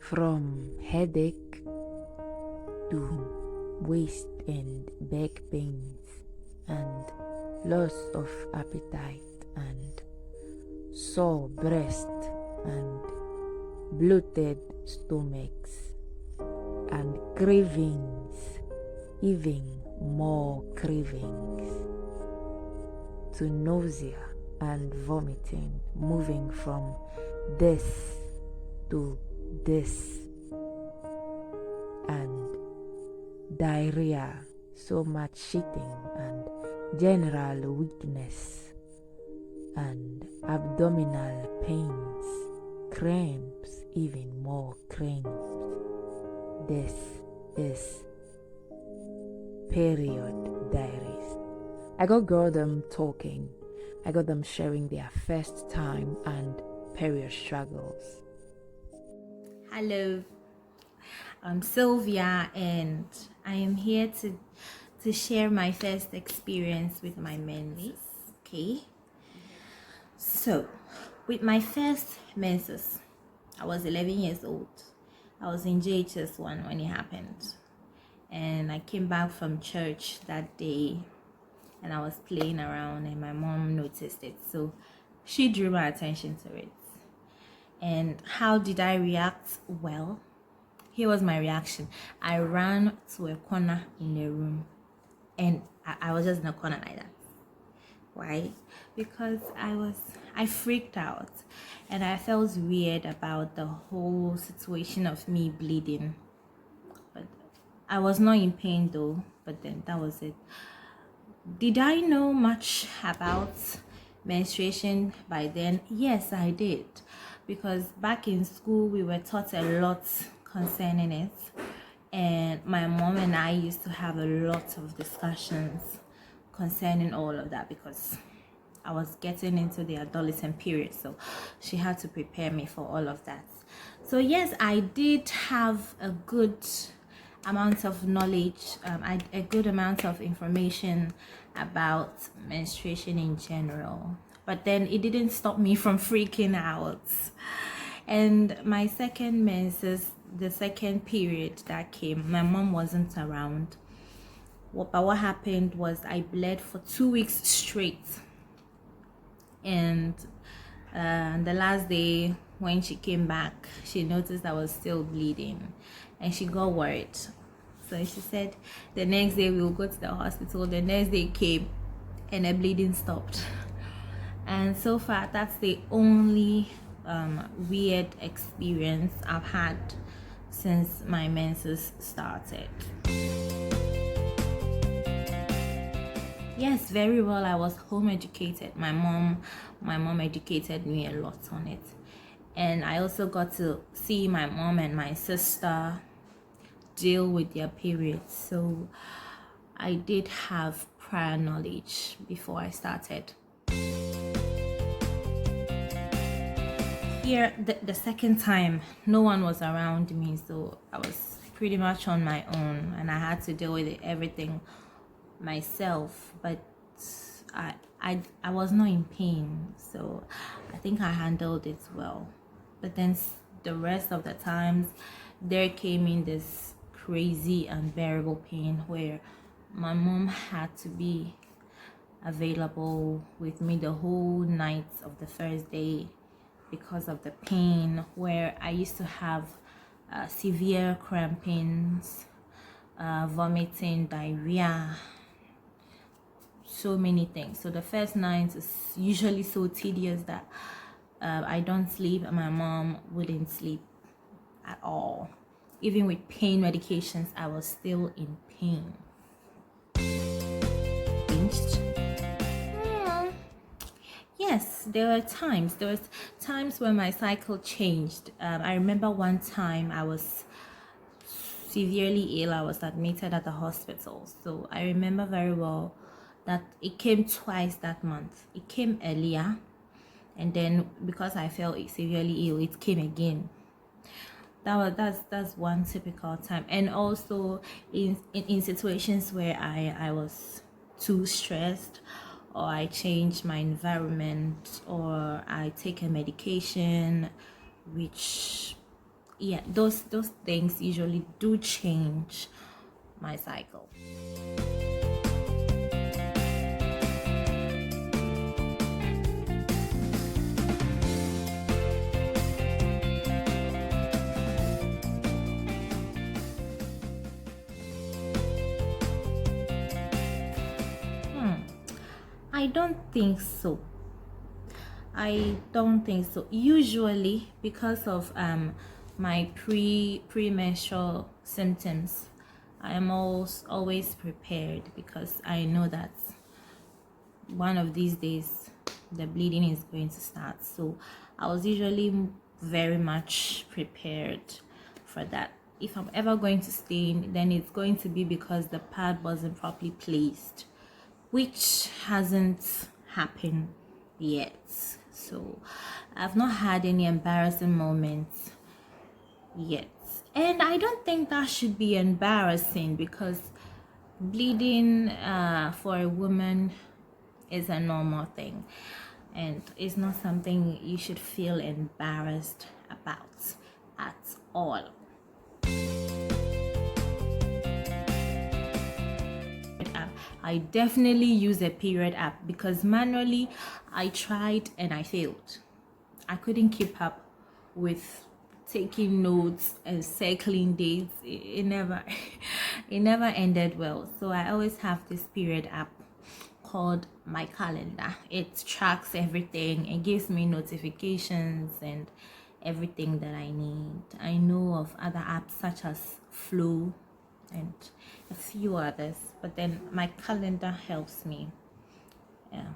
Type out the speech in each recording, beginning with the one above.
from headache to waist and back pains and loss of appetite and sore breast and bloated stomachs and cravings, even more cravings, to nausea and vomiting, moving from this to this, and diarrhea, so much shitting, and general weakness, and abdominal pains, cramps, even more cramps. This is period diaries. I got them talking. I got them sharing their first time and period struggles. Hello, I'm Sylvia, and I am here to share my first experience with my menses. Okay, so with my first menses, I was 11 years old. I was in JHS1 when it happened, and I came back from church that day, and I was playing around, and my mom noticed it, so she drew my attention to it. And how did I react? Well, here was my reaction. I ran to a corner in the room, and I was just in a corner like that. Why? Because I freaked out, and I felt weird about the whole situation of me bleeding. But I was not in pain though, but then that was it. Did I know much about menstruation by then? Yes, I did, because back in school we were taught a lot concerning it, and my mom and I used to have a lot of discussions concerning all of that, because I was getting into the adolescent period, so she had to prepare me for all of that. So yes, I did have a good amount of knowledge, a good amount of information about menstruation in general, but then it didn't stop me from freaking out. And my second menses, the second period that came, my mom wasn't around. But what happened was I bled for 2 weeks straight, and the last day when she came back, she noticed I was still bleeding, and she got worried. So she said the next day we will go to the hospital. The next day came, and the bleeding stopped. And so far, that's the only weird experience I've had since my menses started. Yes, very well. I was home educated. My mom educated me a lot on it, and I also got to see my mom and my sister deal with their periods, so I did have prior knowledge before I started. Here, the second time, no one was around me, so I was pretty much on my own, and I had to deal with everything myself. But I was not in pain, so I think I handled it well. But then the rest of the times, there came in this crazy unbearable pain where my mom had to be available with me the whole night of the first day because of the pain, where I used to have severe crampings, vomiting, diarrhea, so many things. So the first night is usually so tedious that I don't sleep, and my mom wouldn't sleep at all. Even with pain medications, I was still in pain. Yes, there were times. There was times when my cycle changed. I remember one time I was severely ill. I was admitted at the hospital. So I remember very well that it came twice that month. It came earlier, and then because I felt severely ill, it came again. That's one typical time. And also in situations where I was too stressed, or I change my environment, or I take a medication which yeah, those things usually do change my cycle. I don't think so. I don't think so. Usually, because of my premenstrual symptoms, I am always prepared, because I know that one of these days the bleeding is going to start. So I was usually very much prepared for that. If I'm ever going to stain, then it's going to be because the pad wasn't properly placed, which hasn't happened yet. So I've not had any embarrassing moments yet, and I don't think that should be embarrassing, because bleeding for a woman is a normal thing, and it's not something you should feel embarrassed about at all. I definitely use a period app, because manually I tried and I failed. I couldn't keep up with taking notes and circling dates. It never it never ended well. So I always have this period app called my calendar. It tracks everything. It gives me notifications and everything that I need. I know of other apps such as Flow and a few others, but then my calendar helps me. Yeah.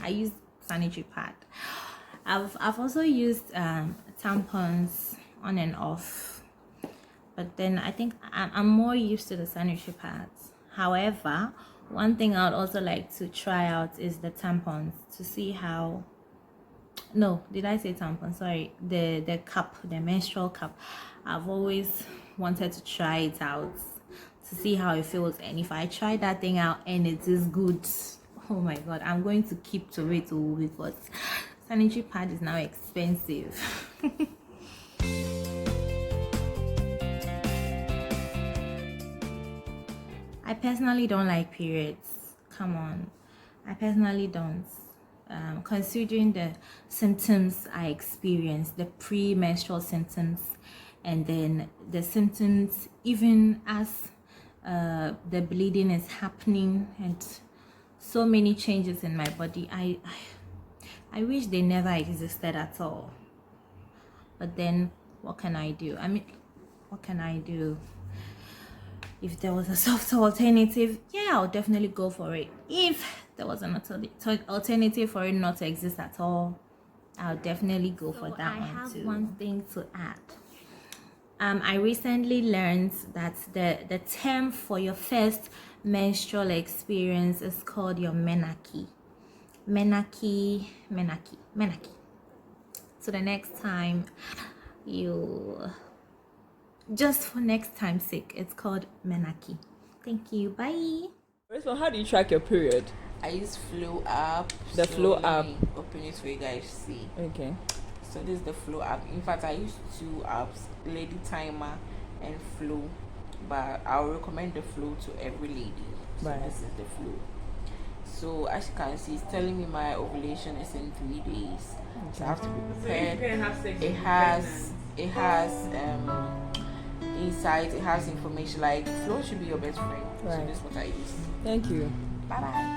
I use sanitary pad. I've also used tampons on and off, but then I think I'm more used to the sanitary pads. However, one thing I would also like to try out is the tampons, to see how. No, did I say tampon? Sorry, the cup, the menstrual cup. I've always wanted to try it out to see how it feels, and if I try that thing out and it is good, oh my god, I'm going to keep to it, because sanitary pad is now expensive. I personally don't like periods. Come on, I personally don't. Considering the symptoms I experienced, the premenstrual symptoms, and then the symptoms even as the bleeding is happening, and so many changes in my body, I wish they never existed at all. But then what can I do? I mean, what can I do? If there was a softer alternative, yeah, I'll definitely go for it. If there was an alternative for it not to exist at all, I'll definitely go for that one too. I have one thing to add. I recently learned that the term for your first menstrual experience is called your menarche. Menarche. So the next time just for next time's sake, it's called menarche. Thank you. Bye. So how do you track your period? I use Flow app. The Flow app. Let me open it for you guys to see. Okay. So this is the Flow app. In fact, I use two apps, Lady Timer and Flow, but I'll recommend the Flow to every lady. So right. This is the Flow. So as you can see, it's telling me my ovulation is in 3 days. Okay. So I have to be prepared. It has insights, it has information. Like Flow should be your best friend. Right. So this is what I use. Thank you. Bye bye.